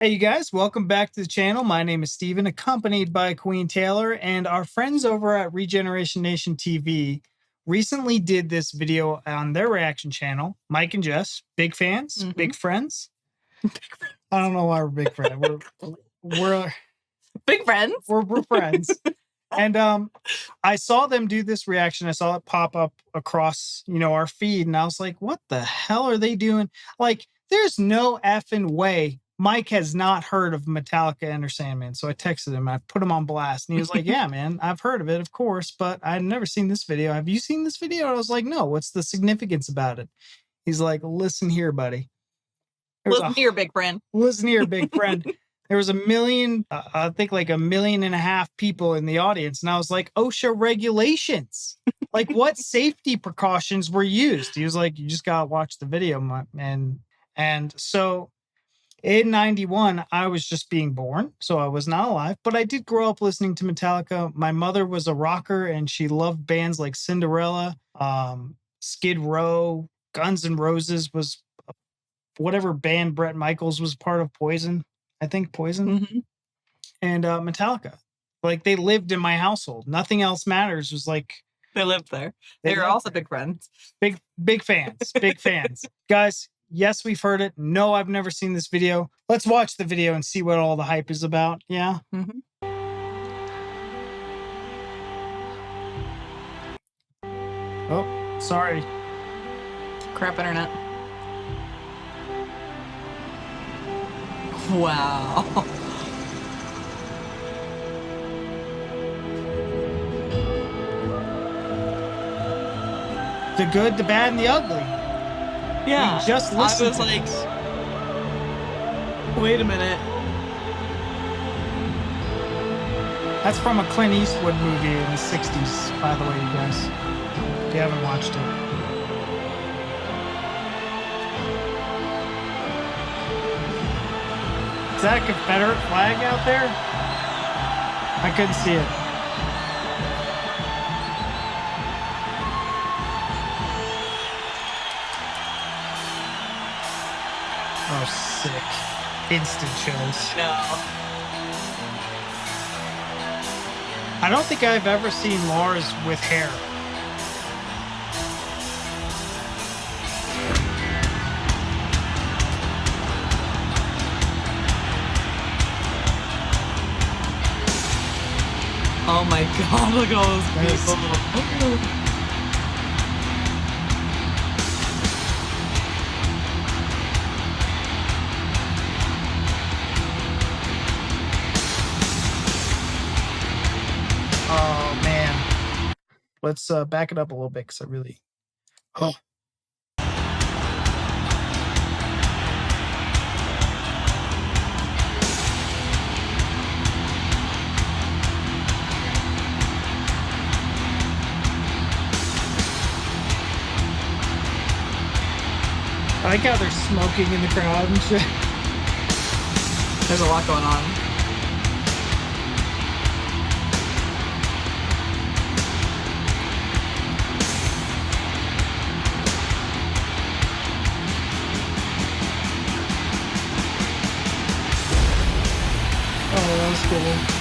Hey, you guys, welcome back to the channel. My name is Steven, accompanied by Queen Taylor, and our friends over at Regeneration Nation TV recently did this video on their reaction channel. Mike and Jess, big fans, big friends. I don't know why we're big friends. We're big friends. We're friends. And I saw them do this reaction. I saw it pop up across, our feed, and I was like, what the hell are they doing? Like, there's no effing way Mike has not heard of Metallica Enter Sandman. So I texted him, I put him on blast, and he was like, yeah, man, I've heard of it, of course, but I've never seen this video. Have you seen this video? I was like, no, what's the significance about it? He's like, listen here, buddy. Listen here, big friend. Listen here, big friend. There was I think like 1.5 million people in the audience. And I was like, OSHA regulations. Like, what safety precautions were used? He was like, you just got to watch the video, man. And so in 91, I was just being born. So I was not alive, but I did grow up listening to Metallica. My mother was a rocker and she loved bands like Cinderella, Skid Row, Guns N' Roses was whatever band Bret Michaels was part of, Poison. I think Poison, and Metallica. Like, they lived in my household. Nothing else matters. It was like they lived there. They were also big friends. Big fans. Big fans. Guys, yes, we've heard it. No, I've never seen this video. Let's watch the video and see what all the hype is about. Yeah. Oh, sorry. Crap internet. Wow. The good, the bad, and the ugly. Yeah. We just listened. I was like, wait a minute. That's from a Clint Eastwood movie in the 60s, by the way, you guys. If you haven't watched it. Is that a Confederate flag out there? I couldn't see it. Oh, sick. Instant chills. No. I don't think I've ever seen Lars with hair. Oh my god, look at all those people. Oh, man. Let's back it up a little bit because I really... Oh. I like how they're smoking in the crowd and shit. There's a lot going on. Oh, that was cool.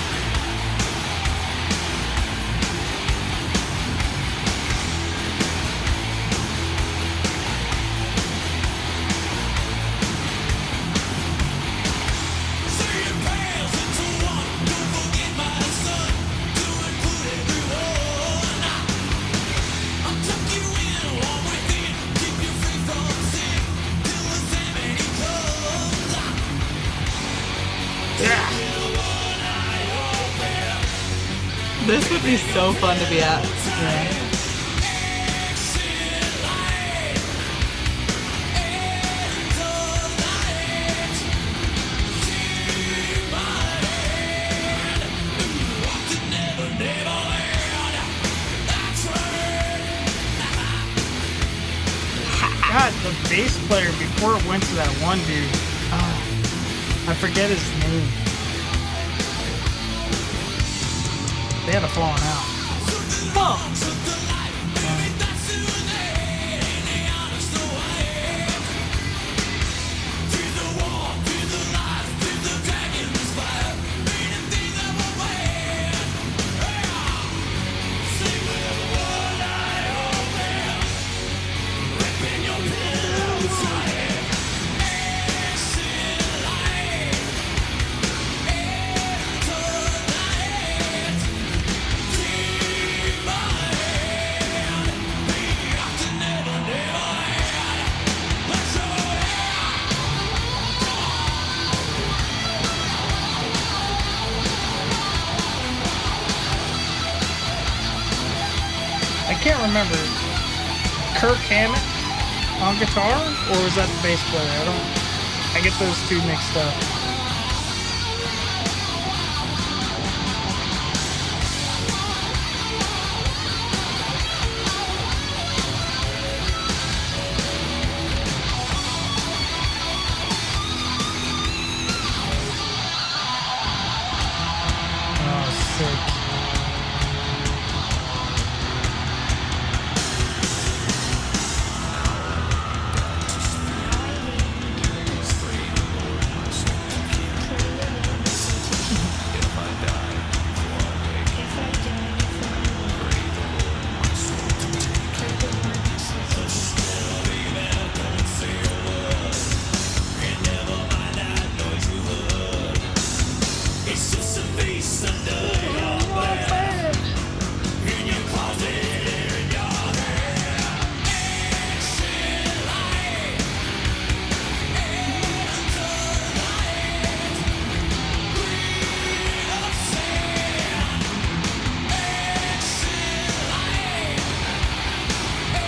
This would be so fun to be at. Yeah. God, the bass player before it went to that one dude. Oh, I forget his name. They had a falling out. Oh. can't remember. Kirk Hammett on guitar, or was that the bass player? I get those two mixed up. Oh, sick.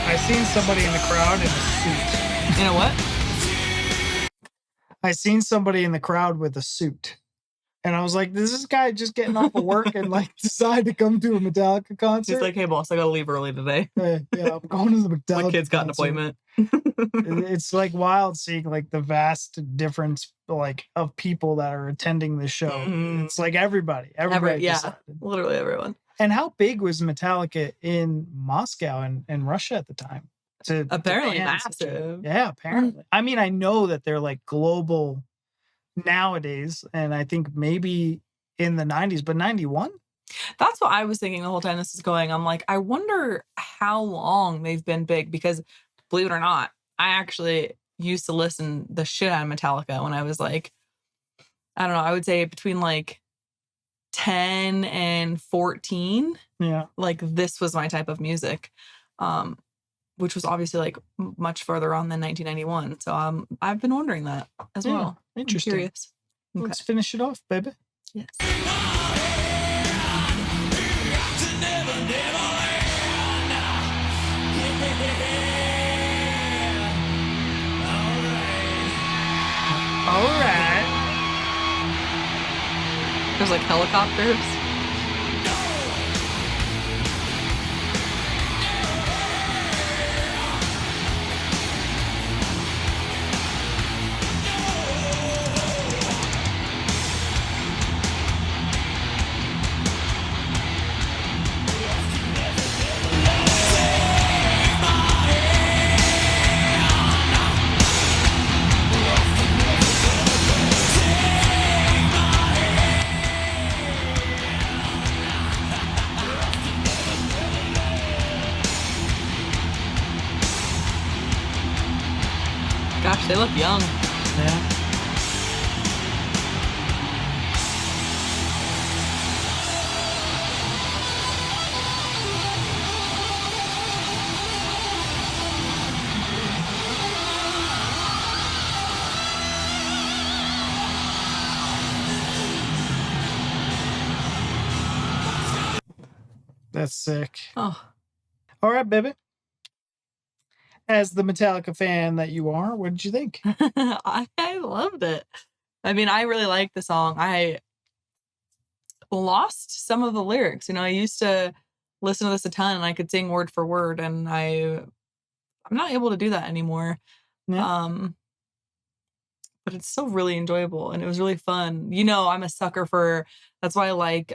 I seen somebody in the crowd in a suit. You know what? I seen somebody in the crowd with a suit. And I was like, is this guy just getting off of work and like decide to come to a Metallica concert? He's like, hey boss, I gotta leave early today. Hey, yeah, I'm going to the Metallica My kid's got an concert. appointment. It's like wild seeing like the vast difference like of people that are attending the show. Mhm. It's like everybody Yeah, decided. literally everyone. And how big was Metallica in Moscow and Russia at the time? Apparently ban such a- massive. Yeah, apparently. I mean, I know that they're like global nowadays, and I think maybe in the 90s, but 91? That's what I was thinking the whole time this is going. I'm like, I wonder how long they've been big, because believe it or not, I actually used to listen the shit out of Metallica when I was like, I don't know, I would say between like 10 and 14. Yeah. Like this was my type of music, which was obviously like much further on than 1991. So I've been wondering that as Yeah, well. interesting. I'm curious. Okay. Let's finish it off, baby. Yes. All right. There's like helicopters. Gosh, they look young. Yeah. That's sick. Oh. All right, baby. As the Metallica fan that you are, what did you think? I loved it. I mean, I really liked the song. I lost some of the lyrics. You know, I used to listen to this a ton and I could sing word for word, and I'm not able to do that anymore. Yeah. But it's still really enjoyable and it was really fun. You know, I'm a sucker for, that's why I like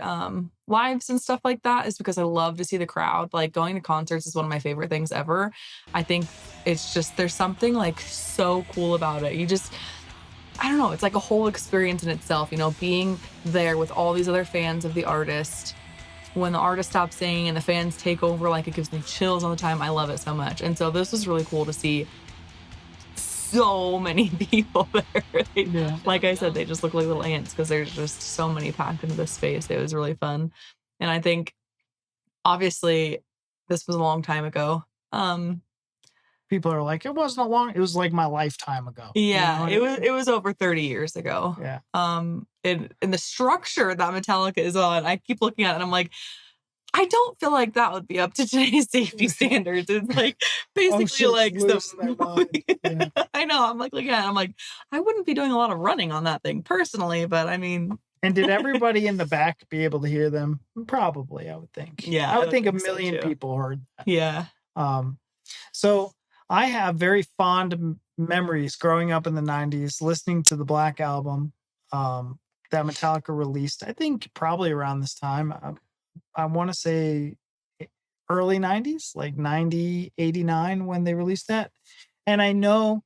lives and stuff like that, is because I love to see the crowd. Like going to concerts is one of my favorite things ever. I think it's just, there's something like so cool about it. You just, I don't know, it's like a whole experience in itself, you know, being there with all these other fans of the artist. When the artist stops singing and the fans take over, like it gives me chills all the time. I love it so much. And so this was really cool to see so many people there. Like I said, they just look like little ants because there's just so many packed into this space. It was really fun. And I think obviously this was a long time ago. People are like, it wasn't a long, it was like my lifetime ago. Yeah, you know it was over 30 years ago. Yeah. And the structure that Metallica is on, I keep looking at it and I'm like, I don't feel like that would be up to today's safety standards. It's like basically shit's like loose in their mind. Yeah. I know. I'm like, I wouldn't be doing a lot of running on that thing personally, but I mean, And did everybody in the back be able to hear them? Probably, I would think. Yeah, I would think a so, million too. people heard that. Yeah. So I have very fond memories growing up in the 90s, listening to the Black Album that Metallica released, I think probably around this time. I want to say early 90s, like 90, 89 when they released that. And I know,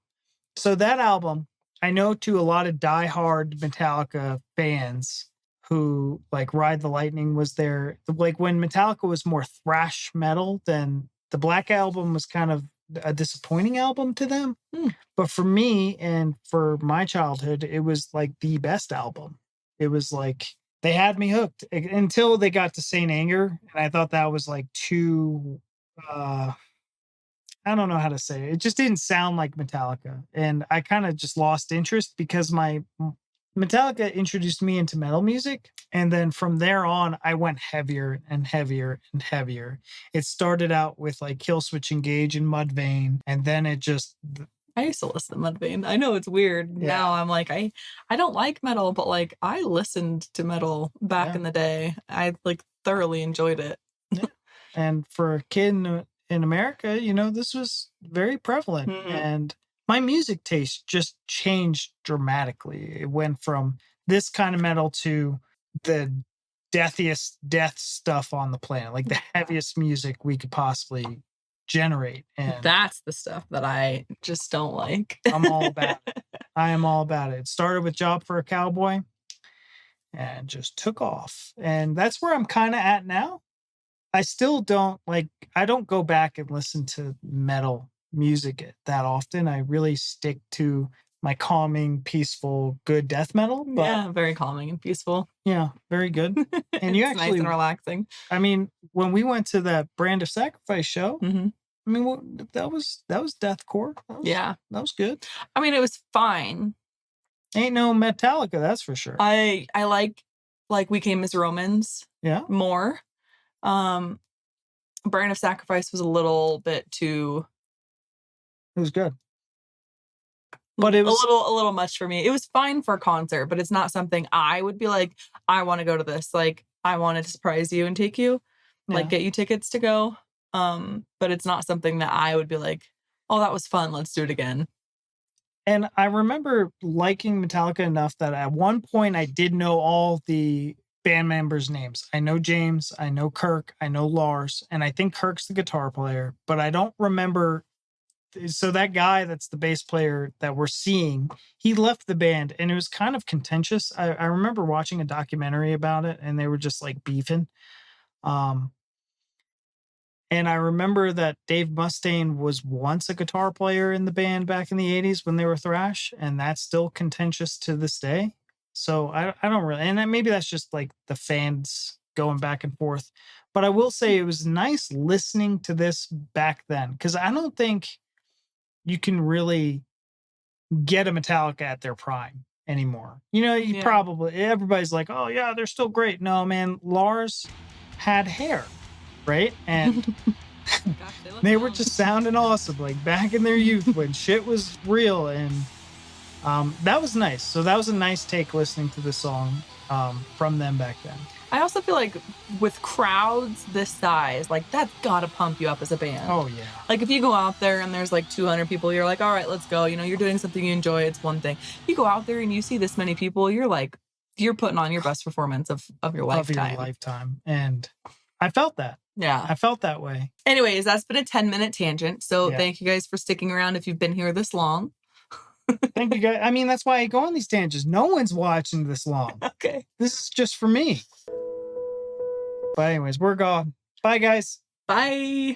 so that album, I know to a lot of diehard Metallica fans who like Ride the Lightning was there. Like when Metallica was more thrash metal, then the Black Album was kind of a disappointing album to them. But for me and for my childhood, it was like the best album. It was like they had me hooked until they got to Saint Anger, and I thought that was like too I don't know how to say it. It just didn't sound like Metallica, and I kind of just lost interest because my Metallica introduced me into metal music, and then from there on I went heavier and heavier and heavier. It started out with like Killswitch Engage and Mudvayne, and then it just I used to listen to Mudvayne. I know it's weird. Yeah. Now I'm like, I don't like metal, but like I listened to metal back in the day. I like thoroughly enjoyed it. And for a kid in America, you know, this was very prevalent. And my music taste just changed dramatically. It went from this kind of metal to the deathiest death stuff on the planet, like the heaviest music we could possibly generate. And that's the stuff that I just don't like. I'm all about it. I am all about it. It started with Job for a Cowboy and just took off. And that's where I'm kind of at now. I still don't I don't go back and listen to metal music that often. I really stick to my calming, peaceful, good death metal. But yeah, very calming and peaceful. Yeah, very good. And you actually nice and relaxing. I mean, when we went to that Brand of Sacrifice show, I mean, that was deathcore. That was good. I mean, it was fine. Ain't no Metallica, that's for sure. I like We Came as Romans. Yeah. More. Brand of Sacrifice was a little bit too. It was good, but it was a little much for me. It was fine for a concert, but it's not something I would be like, I want to go to this. Like, I wanted to surprise you and take you, like get you tickets to go. But it's not something that I would be like, oh, that was fun. Let's do it again. And I remember liking Metallica enough that at one point I did know all the band members' names. I know James, I know Kirk, I know Lars, and I think Kirk's the guitar player, but I don't remember. So that guy that's the bass player that we're seeing, he left the band and it was kind of contentious. I remember watching a documentary about it and they were just like beefing. And I remember that Dave Mustaine was once a guitar player in the band back in the 80s when they were thrash, and that's still contentious to this day. So I don't really, and maybe that's just like the fans going back and forth. But I will say it was nice listening to this back then, because I don't think you can really get a Metallica at their prime anymore. You know, you probably, everybody's like, oh yeah, they're still great. No, man, Lars had hair, right? And Gosh, they were just sounding awesome, like back in their youth when shit was real. And that was nice. So that was a nice take listening to the song from them back then. I also feel like with crowds this size, like that's gotta pump you up as a band. Oh yeah. Like if you go out there and there's like 200 people, you're like, all right, let's go. You know, you're doing something you enjoy. It's one thing. You go out there and you see this many people, you're like, you're putting on your best performance of your lifetime. Of your lifetime. And I felt that. Yeah. I felt that way. Anyways, that's been a 10-minute tangent. So thank you guys for sticking around if you've been here this long. Thank you guys. I mean, that's why I go on these tangents. No one's watching this long. Okay. This is just for me. But anyways, we're gone. Bye, guys. Bye.